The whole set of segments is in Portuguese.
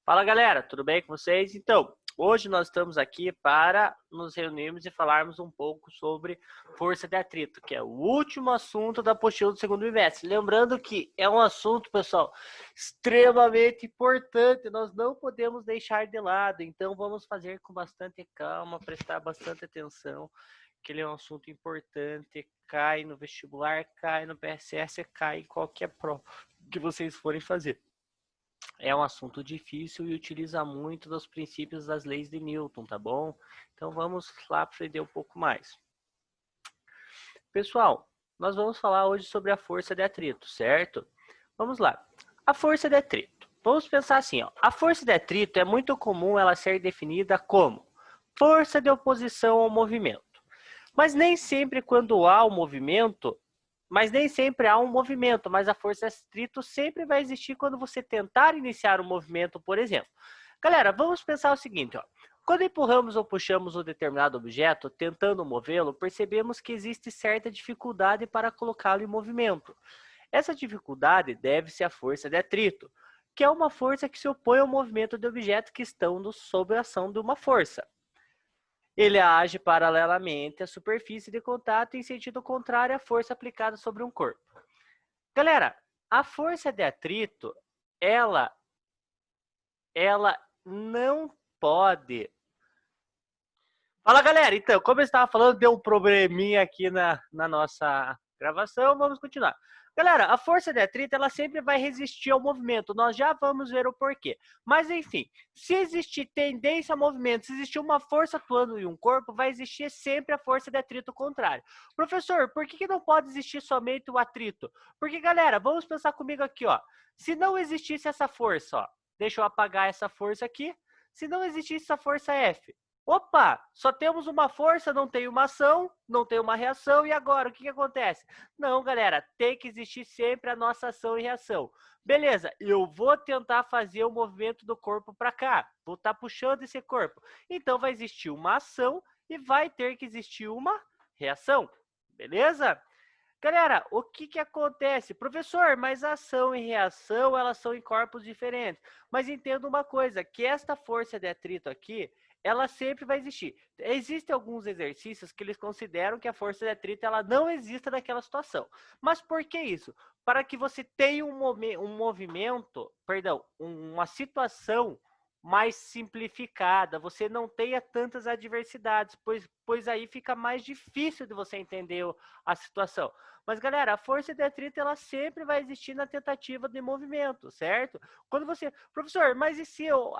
Fala galera, tudo bem com vocês? Então, hoje nós estamos aqui para nos reunirmos e falarmos um pouco sobre força de atrito, que é o último assunto da apostila do segundo bimestre. Lembrando que é um assunto, pessoal, extremamente importante, nós não podemos deixar de lado, então vamos fazer com bastante calma, prestar bastante atenção, que ele é um assunto importante, cai no vestibular, cai no PSS, cai em qualquer prova que vocês forem fazer. É um assunto difícil e utiliza muito dos princípios das leis de Newton, tá bom? Então vamos lá aprender um pouco mais. Pessoal, nós vamos falar hoje sobre a força de atrito, certo? Vamos lá. A força de atrito. Vamos pensar assim, ó. A força de atrito é muito comum ela ser definida como força de oposição ao movimento. Mas nem sempre quando há o movimento, mas a força de atrito sempre vai existir quando você tentar iniciar um movimento, por exemplo. Galera, vamos pensar o seguinte, ó. Quando empurramos ou puxamos um determinado objeto, tentando movê-lo, percebemos que existe certa dificuldade para colocá-lo em movimento. Essa dificuldade deve-se à força de atrito, que é uma força que se opõe ao movimento de objetos que estão sob a ação de uma força. Ele age paralelamente à superfície de contato em sentido contrário à força aplicada sobre um corpo. Galera, a força de atrito, ela não pode... Fala, galera. Então, como eu estava falando, deu um probleminha aqui na nossa gravação. Vamos continuar. Galera, a força de atrito, ela sempre vai resistir ao movimento. Nós já vamos ver o porquê. Mas, enfim, se existir tendência ao movimento, se existir uma força atuando em um corpo, vai existir sempre a força de atrito contrária. Professor, por que não pode existir somente o atrito? Porque, galera, vamos pensar comigo aqui, ó. Se não existisse essa força, ó. Deixa eu apagar essa força aqui. Se não existisse essa força F, opa, só temos uma força, não tem uma ação, não tem uma reação, e agora, o que acontece? Não, galera, tem que existir sempre a nossa ação e reação. Beleza, eu vou tentar fazer o movimento do corpo para cá, vou estar puxando esse corpo. Então, vai existir uma ação e vai ter que existir uma reação, beleza? Galera, o que acontece? Professor, mas ação e reação, elas são em corpos diferentes. Mas entenda uma coisa, que esta força de atrito aqui, ela sempre vai existir. Existem alguns exercícios que eles consideram que a força de atrito ela não exista naquela situação. Mas por que isso? Para que você tenha uma situação mais simplificada, você não tenha tantas adversidades, pois aí fica mais difícil de você entender a situação. Mas, galera, a força de atrito ela sempre vai existir na tentativa de movimento, certo? Quando você... Professor, mas e se eu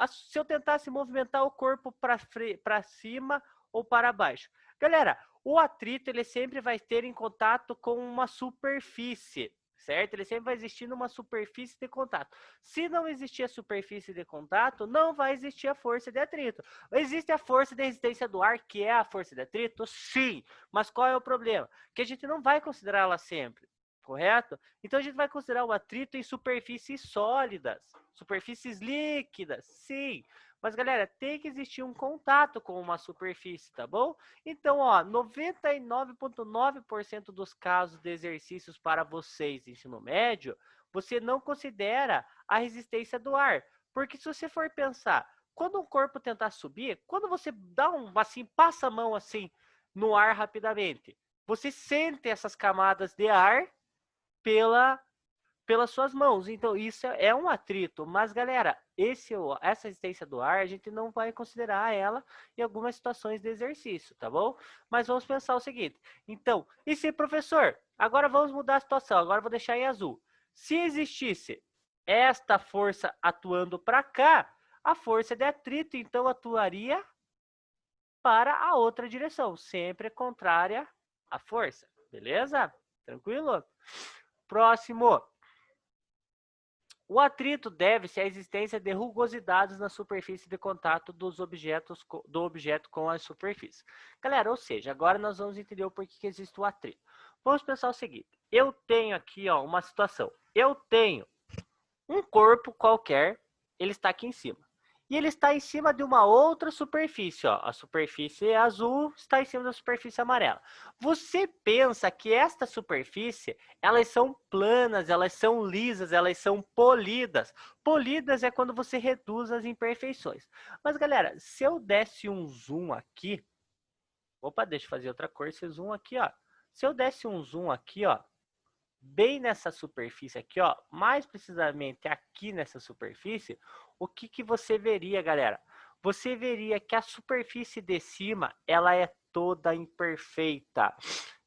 tentasse movimentar o corpo para cima ou para baixo? Galera, o atrito ele sempre vai ter em contato com uma superfície, certo? Ele sempre vai existir numa superfície de contato. Se não existir a superfície de contato, não vai existir a força de atrito. Existe a força de resistência do ar, que é a força de atrito? Sim. Mas qual é o problema? Que a gente não vai considerá-la sempre, correto? Então a gente vai considerar o atrito em superfícies sólidas, superfícies líquidas, sim. Mas, galera, tem que existir um contato com uma superfície, tá bom? Então, ó, 99,9% dos casos de exercícios para vocês de ensino médio, você não considera a resistência do ar. Porque se você for pensar, quando um corpo tentar subir, quando você dá passa a mão assim no ar rapidamente, você sente essas camadas de ar pelas suas mãos. Então, isso é um atrito. Mas, galera, essa resistência do ar, a gente não vai considerar ela em algumas situações de exercício, tá bom? Mas vamos pensar o seguinte. Então, e se, professor, agora vamos mudar a situação. Agora vou deixar em azul. Se existisse esta força atuando para cá, a força de atrito, então, atuaria para a outra direção, sempre contrária à força. Beleza? Tranquilo? Próximo. O atrito deve-se à existência de rugosidades na superfície de contato do objeto com a superfície. Galera, ou seja, agora nós vamos entender o porquê que existe o atrito. Vamos pensar o seguinte. Eu tenho aqui uma situação. Eu tenho um corpo qualquer, ele está aqui em cima. e ele está em cima de uma outra superfície, ó. A superfície azul está em cima da superfície amarela. Você pensa que esta superfície, elas são planas, elas são lisas, elas são polidas. Polidas é quando você reduz as imperfeições. Mas, galera, se eu desse um zoom aqui, opa, deixa eu fazer outra cor, esse zoom aqui, ó. Se eu desse um zoom aqui, ó, bem nessa superfície aqui, ó, mais precisamente aqui nessa superfície, o que que você veria, galera? Você veria que a superfície de cima, ela é toda imperfeita.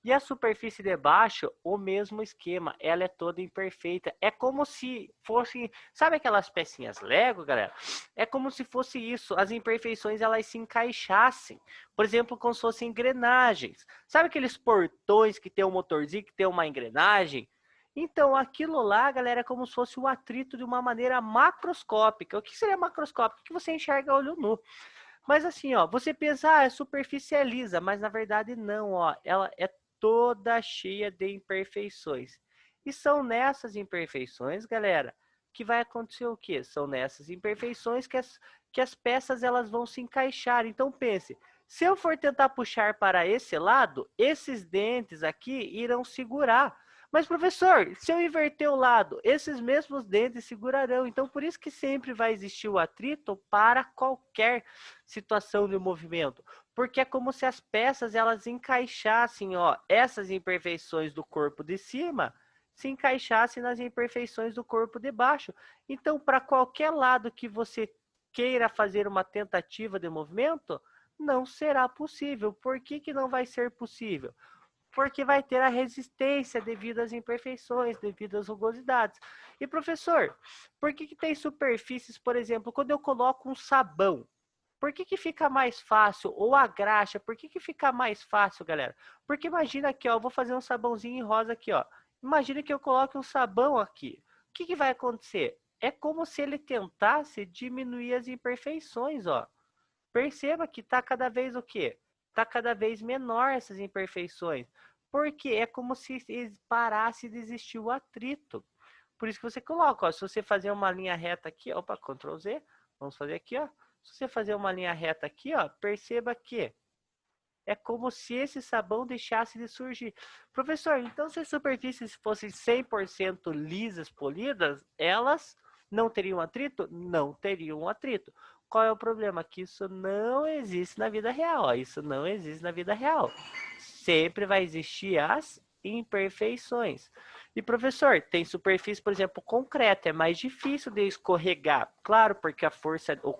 E a superfície de baixo, o mesmo esquema, ela é toda imperfeita. É como se fosse, sabe aquelas pecinhas Lego, galera? É como se fosse isso, as imperfeições elas se encaixassem. Por exemplo, como se fossem engrenagens. Sabe aqueles portões que tem um motorzinho, que tem uma engrenagem? Então, aquilo lá, galera, é como se fosse o atrito de uma maneira macroscópica. O que seria macroscópico? Que você enxerga a olho nu. Mas assim, ó, você pensa, ah, a superfície é lisa, mas na verdade não, ó, ela é toda cheia de imperfeições. E são nessas imperfeições, galera, que vai acontecer o quê? São nessas imperfeições que as peças elas vão se encaixar. Então pense, se eu for tentar puxar para esse lado, esses dentes aqui irão segurar. Mas, professor, se eu inverter o lado, esses mesmos dentes segurarão. Então, por isso que sempre vai existir o atrito para qualquer situação de movimento. Porque é como se as peças elas encaixassem, ó, essas imperfeições do corpo de cima se encaixassem nas imperfeições do corpo de baixo. Então, para qualquer lado que você queira fazer uma tentativa de movimento, não será possível. Por que que não vai ser possível? Porque vai ter a resistência devido às imperfeições, devido às rugosidades. E professor, por que que tem superfícies, por exemplo, quando eu coloco um sabão, por que que fica mais fácil? Ou a graxa, por que que fica mais fácil, galera? Porque imagina aqui, ó, eu vou fazer um sabãozinho em rosa aqui, ó. Imagina que eu coloque um sabão aqui. O que que vai acontecer? É como se ele tentasse diminuir as imperfeições, ó. Perceba que está cada vez o quê? Está cada vez menor essas imperfeições. Porque é como se parasse de existir o atrito. Por isso que você coloca, ó, se você fazer uma linha reta aqui, opa, Ctrl Z, vamos fazer aqui, ó. Se você fazer uma linha reta aqui, ó, perceba que é como se esse sabão deixasse de surgir. Professor, então se as superfícies fossem 100% lisas, polidas, elas não teriam atrito? Não teriam atrito. Qual é o problema? Que isso não existe na vida real. Ó. Isso não existe na vida real. Sempre vai existir as imperfeições. E professor, tem superfície, por exemplo, concreta, é mais difícil de escorregar. Claro, porque a força, o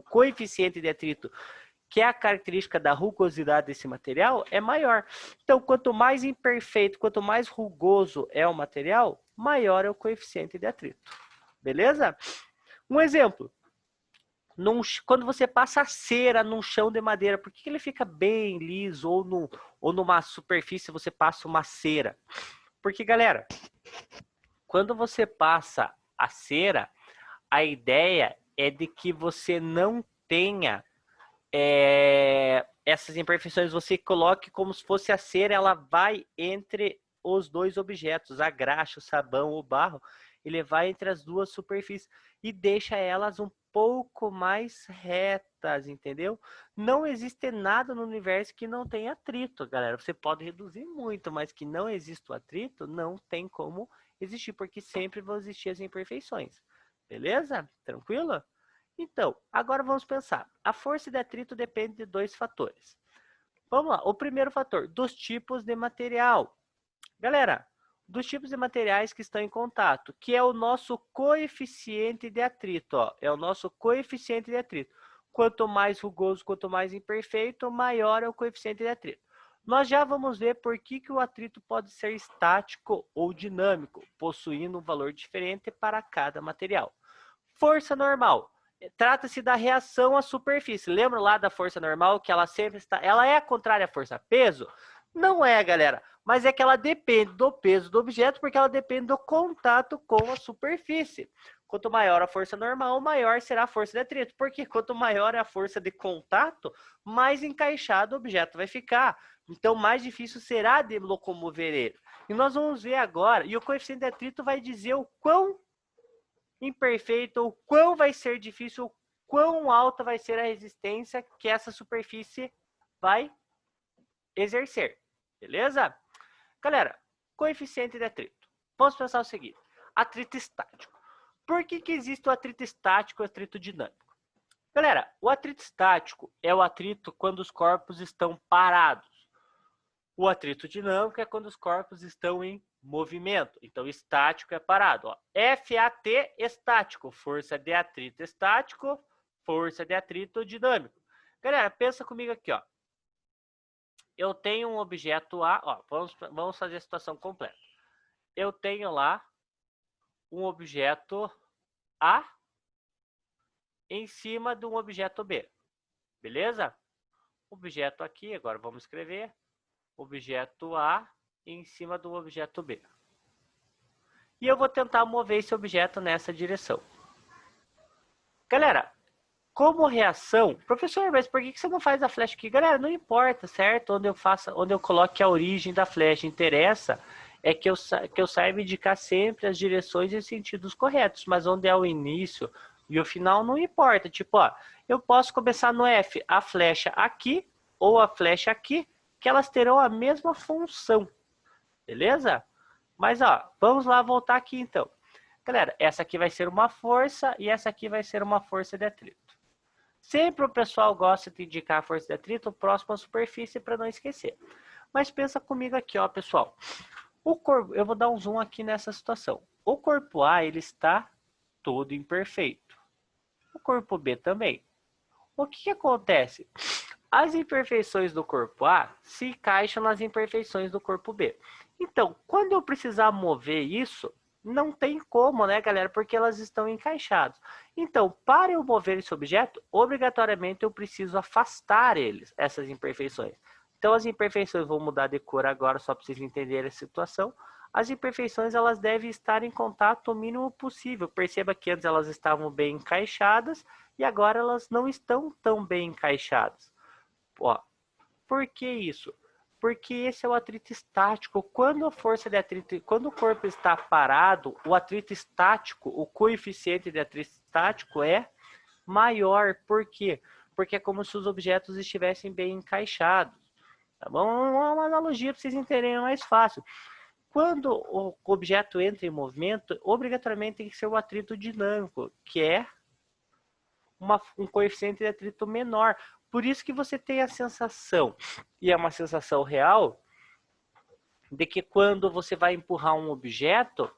coeficiente de atrito, que é a característica da rugosidade desse material, é maior. Então, quanto mais imperfeito, quanto mais rugoso é o material, maior é o coeficiente de atrito. Beleza? Um exemplo. Quando você passa cera num chão de madeira, por que ele fica bem liso? Ou numa superfície você passa uma cera? Porque, galera, quando você passa a cera, a ideia é de que você não tenha essas imperfeições, você coloque como se fosse a cera, ela vai entre os dois objetos, a graxa, o sabão, o barro, ele vai entre as duas superfícies e deixa elas um pouco mais retas, entendeu? Não existe nada no universo que não tenha atrito, galera. Você pode reduzir muito, mas que não existe o atrito, não tem como existir, porque sempre vão existir as imperfeições. Beleza? Tranquilo? Então, agora vamos pensar. A força de atrito depende de dois fatores. Vamos lá. O primeiro fator, dos tipos de material. Galera, dos tipos de materiais que estão em contato, que é o nosso coeficiente de atrito. Ó, é o nosso coeficiente de atrito. Quanto mais rugoso, quanto mais imperfeito, maior é o coeficiente de atrito. Nós já vamos ver por que o atrito pode ser estático ou dinâmico, possuindo um valor diferente para cada material. Força normal. Trata-se da reação à superfície. Lembra lá da força normal, que ela sempre está... Ela é contrária à força peso? Não é, galera. Mas é que ela depende do peso do objeto, porque ela depende do contato com a superfície. Quanto maior a força normal, maior será a força de atrito. Porque quanto maior é a força de contato, mais encaixado o objeto vai ficar. Então, mais difícil será de locomover ele. E nós vamos ver agora, e o coeficiente de atrito vai dizer o quão imperfeito, ou quão vai ser difícil, quão alta vai ser a resistência que essa superfície vai exercer. Beleza? Galera, coeficiente de atrito. Vamos pensar o seguinte. Atrito estático. Por que existe o atrito estático e o atrito dinâmico? Galera, o atrito estático é o atrito quando os corpos estão parados. O atrito dinâmico é quando os corpos estão em movimento. Então, estático é parado. Ó. FAT estático, força de atrito estático, força de atrito dinâmico. Galera, pensa comigo aqui, ó. Eu tenho um objeto A, ó, vamos fazer a situação completa. Eu tenho lá um objeto A em cima de um objeto B. Beleza? Objeto aqui, agora vamos escrever. Objeto A em cima do objeto B. E eu vou tentar mover esse objeto nessa direção. Galera, como reação, professor, mas por que você não faz a flecha aqui? Galera, não importa, certo? Onde eu coloque a origem da flecha. Interessa é que eu saiba indicar sempre as direções e sentidos corretos. Mas onde é o início e o final não importa. Tipo, ó, eu posso começar no F, a flecha aqui ou a flecha aqui, que elas terão a mesma função. Beleza? Mas, ó, vamos lá voltar aqui então. Galera, essa aqui vai ser uma força e essa aqui vai ser uma força de atrito. Sempre o pessoal gosta de indicar a força de atrito próximo à superfície para não esquecer. Mas pensa comigo aqui, ó, pessoal. O corpo, eu vou dar um zoom aqui nessa situação. O corpo A, ele está todo imperfeito. O corpo B também. O que acontece? As imperfeições do corpo A se encaixam nas imperfeições do corpo B. Então, quando eu precisar mover isso, não tem como, né, galera? Porque elas estão encaixadas. Então, para eu mover esse objeto, obrigatoriamente eu preciso afastar essas imperfeições. Então, as imperfeições vão mudar de cor agora, só para vocês entenderem a situação. As imperfeições, elas devem estar em contato o mínimo possível. Perceba que antes elas estavam bem encaixadas e agora elas não estão tão bem encaixadas. Ó, por que isso? Porque esse é o atrito estático. Quando a força de atrito, quando o corpo está parado, o atrito estático, o coeficiente de atrito estático é maior. Por quê? Porque é como se os objetos estivessem bem encaixados. Tá bom? Uma analogia para vocês entenderem mais fácil. Quando o objeto entra em movimento, obrigatoriamente tem que ser o atrito dinâmico, que é um coeficiente de atrito menor. Por isso que você tem a sensação, e é uma sensação real, de que quando você vai empurrar um objeto,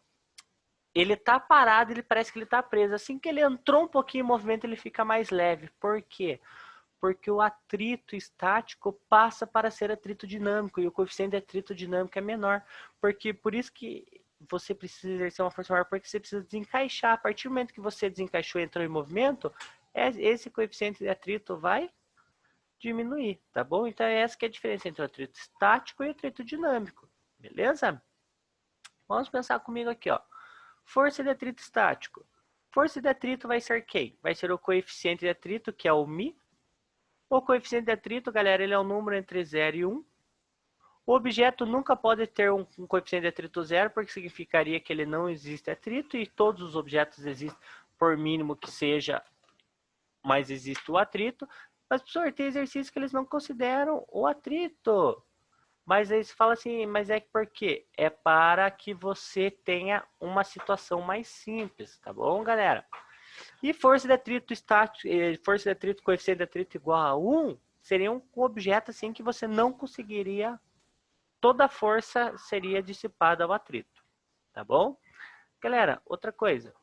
ele está parado, ele parece que ele está preso. Assim que ele entrou um pouquinho em movimento, ele fica mais leve. Por quê? Porque o atrito estático passa para ser atrito dinâmico, e o coeficiente de atrito dinâmico é menor. Por isso que você precisa exercer uma força maior, porque você precisa desencaixar. A partir do momento que você desencaixou e entrou em movimento, esse coeficiente de atrito vai diminuir, tá bom? Então, essa que é a diferença entre o atrito estático e o atrito dinâmico, beleza? Vamos pensar comigo aqui, ó. Força de atrito estático. Força de atrito vai ser quem? Vai ser o coeficiente de atrito, que é o μ. O coeficiente de atrito, galera, ele é um número entre 0 e 1. O objeto nunca pode ter um coeficiente de atrito 0, porque significaria que ele não existe atrito, e todos os objetos existem, por mínimo que seja, mas existe o atrito. Mas, professor, tem exercícios que eles não consideram o atrito. Mas eles falam assim, mas é por quê? É para que você tenha uma situação mais simples, tá bom, galera? E força de atrito estático, força de atrito, coeficiente de atrito igual a 1, seria um objeto assim que você não conseguiria, toda a força seria dissipada ao atrito, tá bom? Galera, outra coisa.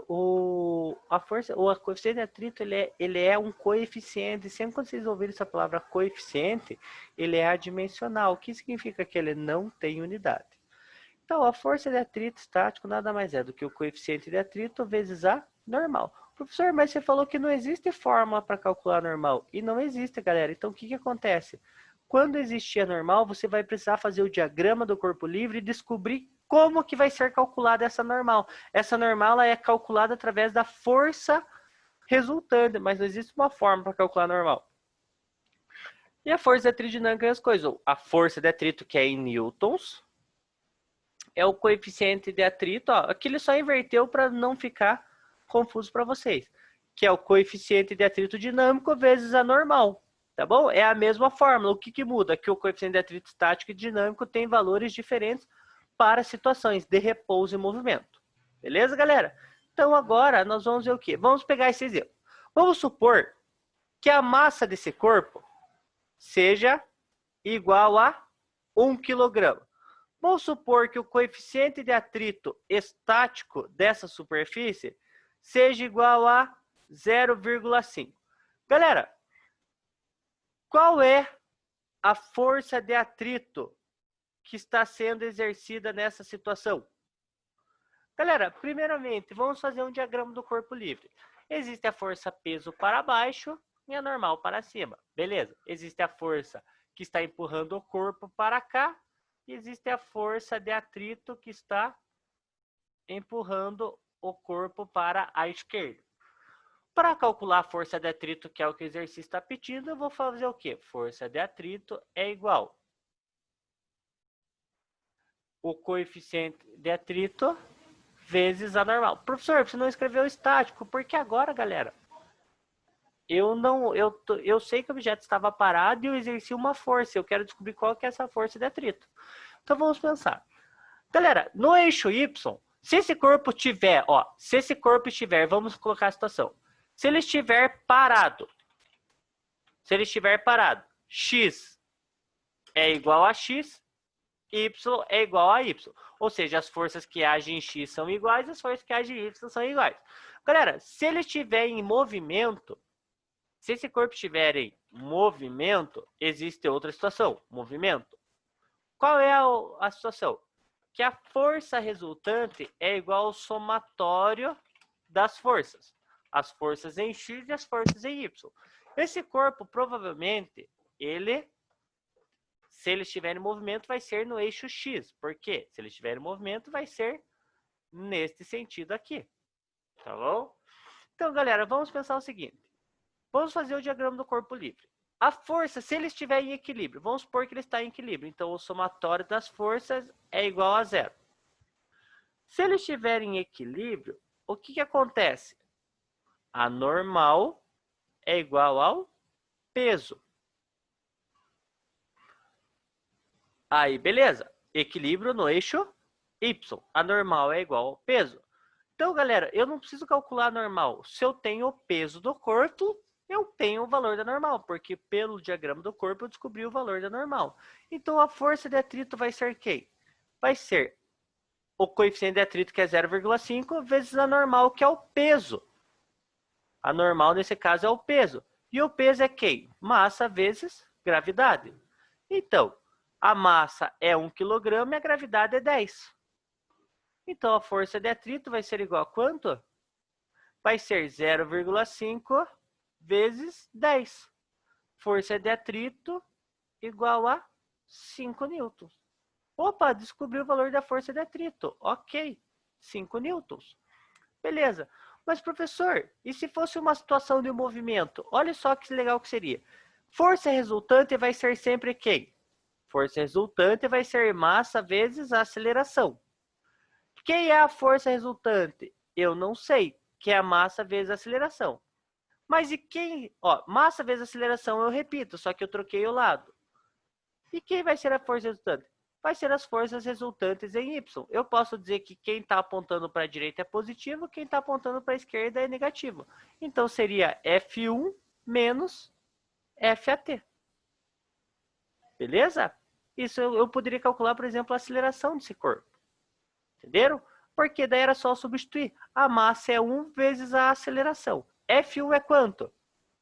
O coeficiente de atrito, ele é um coeficiente. Sempre quando vocês ouvirem essa palavra coeficiente, ele é adimensional, o que significa que ele não tem unidade. Então, a força de atrito estático nada mais é do que o coeficiente de atrito vezes a normal. Professor, mas você falou que não existe fórmula para calcular normal. E não existe, galera. Então, o que acontece? Quando existir a normal, você vai precisar fazer o diagrama do corpo livre e descobrir como que vai ser calculada essa normal. Essa normal ela é calculada através da força resultante, mas não existe uma forma para calcular a normal. E a força de atrito dinâmica é as coisas. A força de atrito, que é em newtons, é o coeficiente de atrito. Ó, aqui ele só inverteu para não ficar confuso para vocês. que é o coeficiente de atrito dinâmico vezes a normal, tá bom? É a mesma fórmula. O que que muda? Que o coeficiente de atrito estático e dinâmico tem valores diferentes para situações de repouso e movimento. Beleza, galera? Então, agora, nós vamos ver o quê? Vamos pegar esse exemplo. Vamos supor que a massa desse corpo seja igual a 1 kg. Vamos supor que o coeficiente de atrito estático dessa superfície seja igual a 0,5. Galera, qual é a força de atrito que está sendo exercida nessa situação? Galera, primeiramente, vamos fazer um diagrama do corpo livre. Existe a força peso para baixo e a normal para cima. Beleza? Existe a força que está empurrando o corpo para cá. E existe a força de atrito que está empurrando o corpo para a esquerda. Para calcular a força de atrito, que é o que o exercício está pedindo, eu vou fazer o quê? Força de atrito é igual o coeficiente de atrito vezes a normal. Professor, você não escreveu estático, porque agora, galera, eu sei que o objeto estava parado e eu exerci uma força. Eu quero descobrir qual que é essa força de atrito. Então vamos pensar. Galera, no eixo Y, se esse corpo tiver, vamos colocar a situação. Se ele estiver parado, X é igual a X, Y é igual a Y. Ou seja, as forças que agem em X são iguais, as forças que agem em Y são iguais. Galera, se ele estiver em movimento, se esse corpo estiver em movimento, existe outra situação, movimento. Qual é a situação? Que a força resultante é igual ao somatório das forças. As forças em X e as forças em Y. Esse corpo, provavelmente, se ele estiver em movimento, vai ser no eixo X. Por quê? Se ele estiver em movimento, vai ser neste sentido aqui. Tá bom? Então, galera, vamos pensar o seguinte. Vamos fazer o diagrama do corpo livre. A força, se ele estiver em equilíbrio, vamos supor que ele está em equilíbrio. Então, o somatório das forças é igual a zero. Se ele estiver em equilíbrio, o que acontece? A normal é igual ao peso. Aí, beleza. Equilíbrio no eixo Y. A normal é igual ao peso. Então, galera, eu não preciso calcular a normal. Se eu tenho o peso do corpo, eu tenho o valor da normal, porque pelo diagrama do corpo eu descobri o valor da normal. Então, a força de atrito vai ser quem? Vai ser o coeficiente de atrito, que é 0,5, vezes a normal, que é o peso. A normal, nesse caso, é o peso. E o peso é quem? Massa vezes gravidade. Então, a massa é 1 kg e a gravidade é 10. Então, a força de atrito vai ser igual a quanto? Vai ser 0,5 vezes 10. Força de atrito igual a 5 newtons. Opa, descobri o valor da força de atrito. Ok, 5 newtons. Beleza. Mas, professor, e se fosse uma situação de movimento? Olha só que legal que seria. Força resultante vai ser sempre quem? Força resultante vai ser massa vezes a aceleração. Quem é a força resultante? Eu não sei, que é a massa vezes a aceleração. Mas e quem? Ó, massa vezes aceleração eu repito, só que eu troquei o lado. E quem vai ser a força resultante? Vai ser as forças resultantes em Y. Eu posso dizer que quem está apontando para a direita é positivo, quem está apontando para a esquerda é negativo. Então seria F1 menos FAT. Beleza? Isso eu poderia calcular, por exemplo, a aceleração desse corpo. Entenderam? Porque daí era só substituir. A massa é 1 vezes a aceleração. F1 é quanto?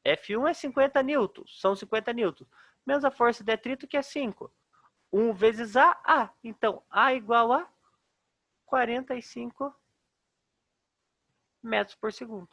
F1 é 50 newtons. São 50 newtons. Menos a força de atrito, que é 5. 1 vezes A. Então, A igual a 45 metros por segundo.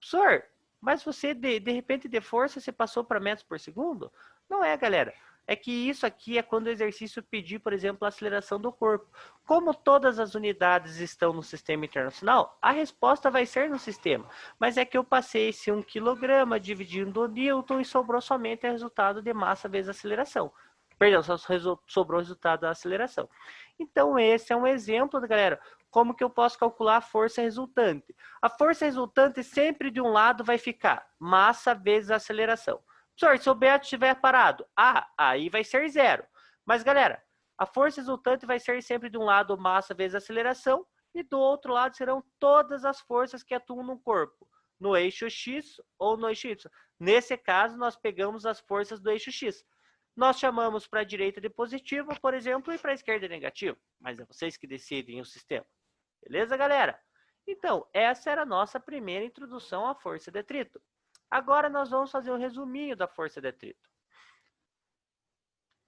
Professor, mas você, de repente, de força, você passou para metros por segundo? Não é, galera. É que isso aqui é quando o exercício pedir, por exemplo, a aceleração do corpo. Como todas as unidades estão no sistema internacional, a resposta vai ser no sistema. Mas é que eu passei esse 1 kg dividindo o newton e sobrou somente o resultado de massa vezes aceleração. Perdão, só sobrou o resultado da aceleração. Então, esse é um exemplo, galera, como que eu posso calcular a força resultante? A força resultante sempre de um lado vai ficar massa vezes aceleração. Professor, se o Beto estiver parado, aí vai ser 0. Mas, galera, a força resultante vai ser sempre de um lado massa vezes aceleração e do outro lado serão todas as forças que atuam no corpo, no eixo X ou no eixo Y. Nesse caso, nós pegamos as forças do eixo X. Nós chamamos para a direita de positivo, por exemplo, e para a esquerda de negativo. Mas é vocês que decidem o sistema. Beleza, galera? Então, essa era a nossa primeira introdução à força de atrito. Agora nós vamos fazer um resuminho da força de atrito.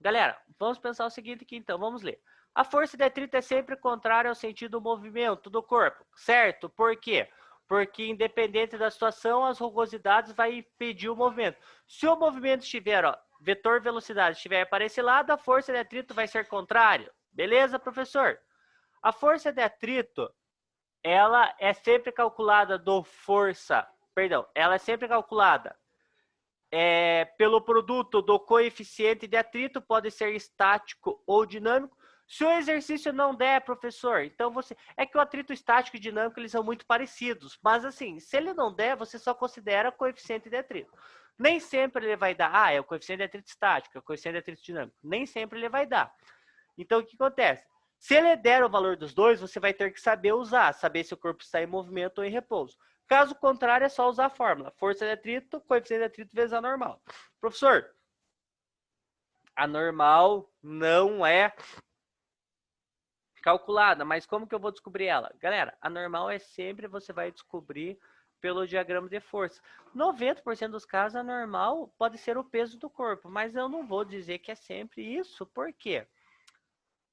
Galera, vamos pensar o seguinte aqui então, vamos ler. A força de atrito é sempre contrária ao sentido do movimento do corpo, certo? Por quê? Porque independente da situação, as rugosidades vão impedir o movimento. Se o movimento estiver, ó, vetor velocidade estiver para esse lado, a força de atrito vai ser contrária. Beleza, professor? A força de atrito, ela é sempre calculada ela é sempre calculada pelo produto do coeficiente de atrito, pode ser estático ou dinâmico. Se o exercício não der, professor, então você... É que o atrito estático e dinâmico, eles são muito parecidos. Mas assim, se ele não der, você só considera o coeficiente de atrito. Nem sempre ele vai dar, é o coeficiente de atrito estático, é o coeficiente de atrito dinâmico. Nem sempre ele vai dar. Então, o que acontece? Se ele der o valor dos dois, você vai ter que saber usar, saber se o corpo está em movimento ou em repouso. Caso contrário, é só usar a fórmula. Força de atrito, coeficiente de atrito vezes a normal. Professor, a normal não é calculada, mas como que eu vou descobrir ela? Galera, a normal é sempre você vai descobrir pelo diagrama de força. 90% dos casos, a normal pode ser o peso do corpo, mas eu não vou dizer que é sempre isso. Por quê?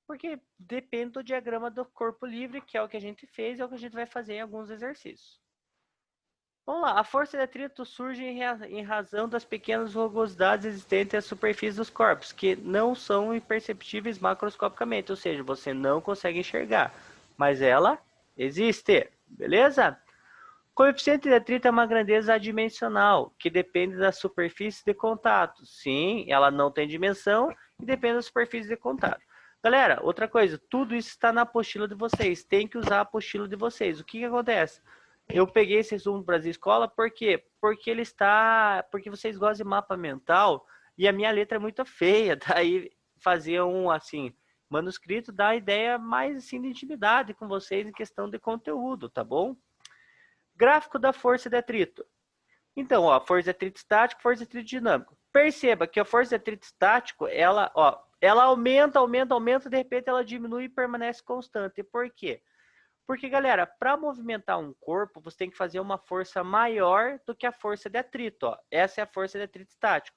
Porque depende do diagrama do corpo livre, que é o que a gente fez e é o que a gente vai fazer em alguns exercícios. Vamos lá, a força de atrito surge em razão das pequenas rugosidades existentes à superfície dos corpos, que não são imperceptíveis macroscopicamente, ou seja, você não consegue enxergar, mas ela existe, beleza? Coeficiente de atrito é uma grandeza adimensional, que depende da superfície de contato. Sim, ela não tem dimensão e depende da superfície de contato. Galera, outra coisa, tudo isso está na apostila de vocês, tem que usar a apostila de vocês. O que acontece? Eu peguei esse resumo do Brasil Escola, por quê? Porque vocês gostam de mapa mental e a minha letra é muito feia, daí fazer assim, manuscrito dá a ideia mais assim de intimidade com vocês em questão de conteúdo, tá bom? Gráfico da força de atrito. Então, ó, força de atrito estático, força de atrito dinâmico. Perceba que a força de atrito estático, ela aumenta, de repente ela diminui e permanece constante. Por quê? Porque, galera, para movimentar um corpo, você tem que fazer uma força maior do que a força de atrito. Ó. Essa é a força de atrito estático.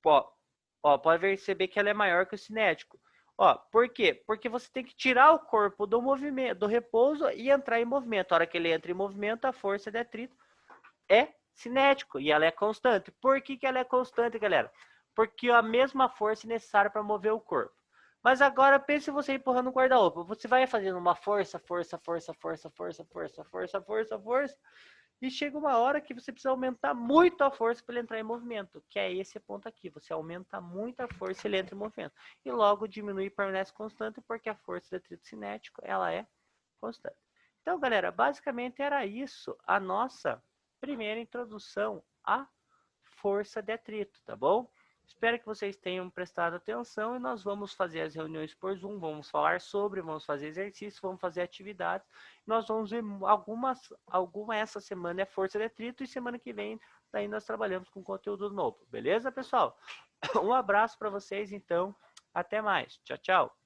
Pode perceber que ela é maior que o cinético. Ó, por quê? Porque você tem que tirar o corpo do movimento, do repouso e entrar em movimento. A hora que ele entra em movimento, a força de atrito é cinético e ela é constante. Por que ela é constante, galera? Porque a mesma força é necessária para mover o corpo. Mas agora pense você empurrando um guarda-roupa. Você vai fazendo uma força, e chega uma hora que você precisa aumentar muito a força para ele entrar em movimento, que é esse ponto aqui. Você aumenta muito a força e ele entra em movimento. E logo diminui e permanece constante porque a força do atrito cinético ela é constante. Então, galera, basicamente era isso a nossa primeira introdução à força de atrito, tá bom? Espero que vocês tenham prestado atenção e nós vamos fazer as reuniões por Zoom, vamos falar sobre, vamos fazer exercícios, vamos fazer atividades. Nós vamos ver alguma essa semana é força de atrito e semana que vem daí nós trabalhamos com conteúdo novo. Beleza, pessoal? Um abraço para vocês, então. Até mais. Tchau, tchau.